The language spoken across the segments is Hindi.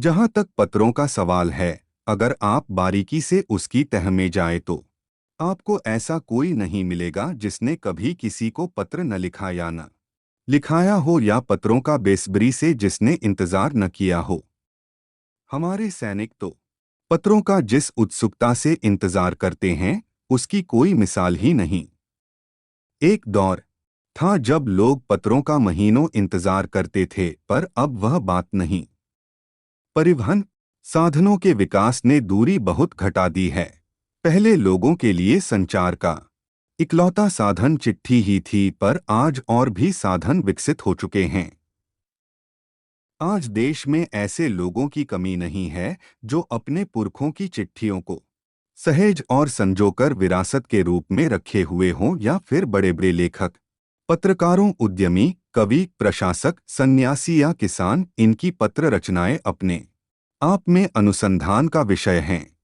जहां तक पत्रों का सवाल है, अगर आप बारीकी से उसकी तह में जाए तो आपको ऐसा कोई नहीं मिलेगा जिसने कभी किसी को पत्र न लिखा या न लिखाया हो, या पत्रों का बेसब्री से जिसने इंतजार न किया हो। हमारे सैनिक तो पत्रों का जिस उत्सुकता से इंतजार करते हैं, उसकी कोई मिसाल ही नहीं। एक दौर था जब लोग पत्रों का महीनों इंतजार करते थे, पर अब वह बात नहीं। परिवहन साधनों के विकास ने दूरी बहुत घटा दी है। पहले लोगों के लिए संचार का इकलौता साधन चिट्ठी ही थी, पर आज और भी साधन विकसित हो चुके हैं। आज देश में ऐसे लोगों की कमी नहीं है जो अपने पुरखों की चिट्ठियों को सहेज और संजोकर विरासत के रूप में रखे हुए हों, या फिर बड़े बड़े लेखक, पत्रकारों, उद्यमी, कवि, प्रशासक, सन्यासी या किसान, इनकी पत्र रचनाएं अपने आप में अनुसंधान का विषय हैं।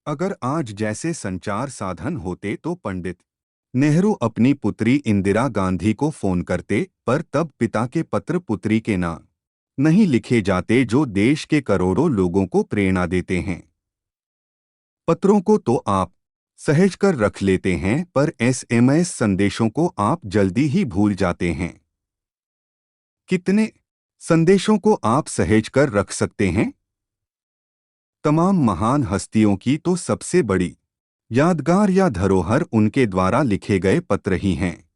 अगर आज जैसे संचार साधन होते तो पंडित नेहरू अपनी पुत्री इंदिरा गांधी को फोन करते, पर तब पिता के पत्र पुत्री के नाम नहीं लिखे जाते जो देश के करोड़ों लोगों को प्रेरणा देते हैं। पत्रों को तो आप सहेज कर रख लेते हैं, पर एसएमएस संदेशों को आप जल्दी ही भूल जाते हैं। कितने संदेशों को आप सहेज कर रख सकते हैं? तमाम महान हस्तियों की तो सबसे बड़ी यादगार या धरोहर उनके द्वारा लिखे गए पत्र ही हैं।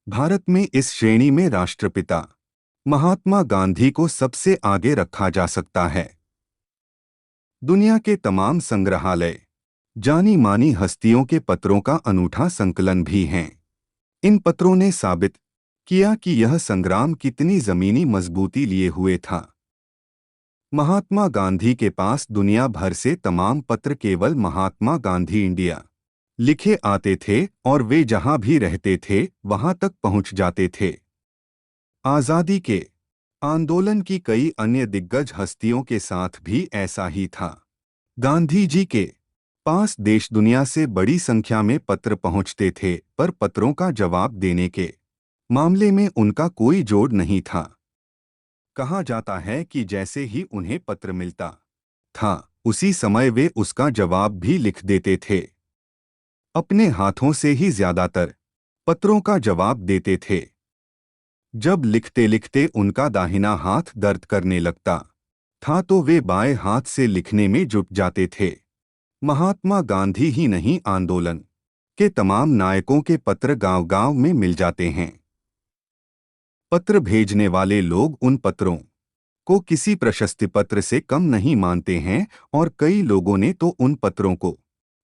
भारत में इस श्रेणी में राष्ट्रपिता महात्मा गांधी को सबसे आगे रखा जा सकता है। दुनिया के तमाम संग्रहालय जानी मानी हस्तियों के पत्रों का अनूठा संकलन भी हैं। इन पत्रों ने साबित किया कि यह संग्राम कितनी जमीनी मजबूती लिए हुए था। महात्मा गांधी के पास दुनिया भर से तमाम पत्र केवल महात्मा गांधी इंडिया लिखे आते थे, और वे जहां भी रहते थे वहां तक पहुंच जाते थे। आजादी के आंदोलन की कई अन्य दिग्गज हस्तियों के साथ भी ऐसा ही था। गांधी जी के पास देश दुनिया से बड़ी संख्या में पत्र पहुंचते थे, पर पत्रों का जवाब देने के मामले में उनका कोई जोड़ नहीं था। कहा जाता है कि जैसे ही उन्हें पत्र मिलता था, उसी समय वे उसका जवाब भी लिख देते थे। अपने हाथों से ही ज्यादातर पत्रों का जवाब देते थे। जब लिखते लिखते उनका दाहिना हाथ दर्द करने लगता था तो वे बाएं हाथ से लिखने में जुट जाते थे। महात्मा गांधी ही नहीं, आंदोलन के तमाम नायकों के पत्र गांव-गांव में मिल जाते हैं। पत्र भेजने वाले लोग उन पत्रों को किसी प्रशस्ति पत्र से कम नहीं मानते हैं, और कई लोगों ने तो उन पत्रों को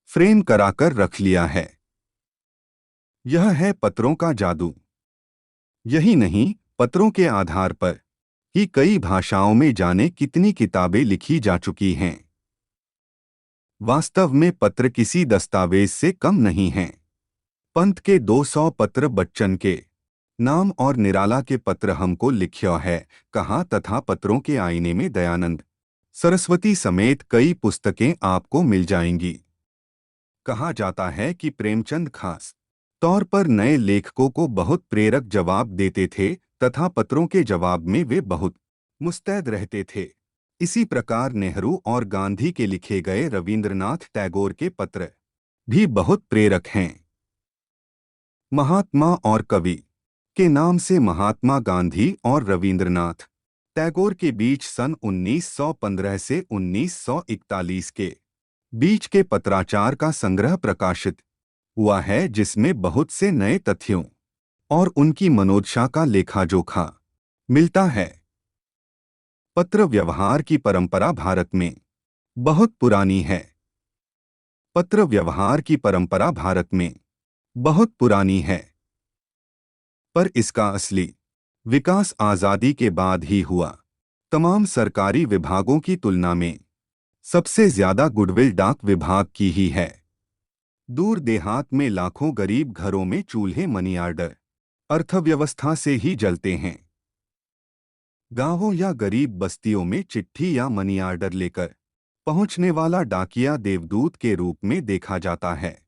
फ्रेम कराकर रख लिया है। यह है पत्रों का जादू। यही नहीं, पत्रों के आधार पर ही कई भाषाओं में जाने कितनी किताबें लिखी जा चुकी हैं। वास्तव में पत्र किसी दस्तावेज से कम नहीं हैं। पंत के 200 पत्र बच्चन के नाम और निराला के पत्र हमको लिख्यो है कहा, तथा पत्रों के आईने में दयानंद सरस्वती समेत कई पुस्तकें आपको मिल जाएंगी। कहा जाता है कि प्रेमचंद खास तौर पर नए लेखकों को बहुत प्रेरक जवाब देते थे, तथा पत्रों के जवाब में वे बहुत मुस्तैद रहते थे। इसी प्रकार नेहरू और गांधी के लिखे गए रवींद्रनाथ टैगोर के पत्र भी बहुत प्रेरक हैं। महात्मा और कवि के नाम से महात्मा गांधी और रवींद्रनाथ टैगोर के बीच सन 1915 से 1941 के बीच के पत्राचार का संग्रह प्रकाशित हुआ है, जिसमें बहुत से नए तथ्यों और उनकी मनोदशा का लेखा-जोखा मिलता है। पत्र व्यवहार की परंपरा भारत में बहुत पुरानी है। पत्र व्यवहार की परंपरा भारत में बहुत पुरानी है, पर इसका असली विकास आजादी के बाद ही हुआ। तमाम सरकारी विभागों की तुलना में सबसे ज्यादा गुडविल डाक विभाग की ही है। दूर देहात में लाखों गरीब घरों में चूल्हे मनी ऑर्डर अर्थव्यवस्था से ही जलते हैं। गांवों या गरीब बस्तियों में चिट्ठी या मनी ऑर्डर लेकर पहुंचने वाला डाकिया देवदूत के रूप में देखा जाता है।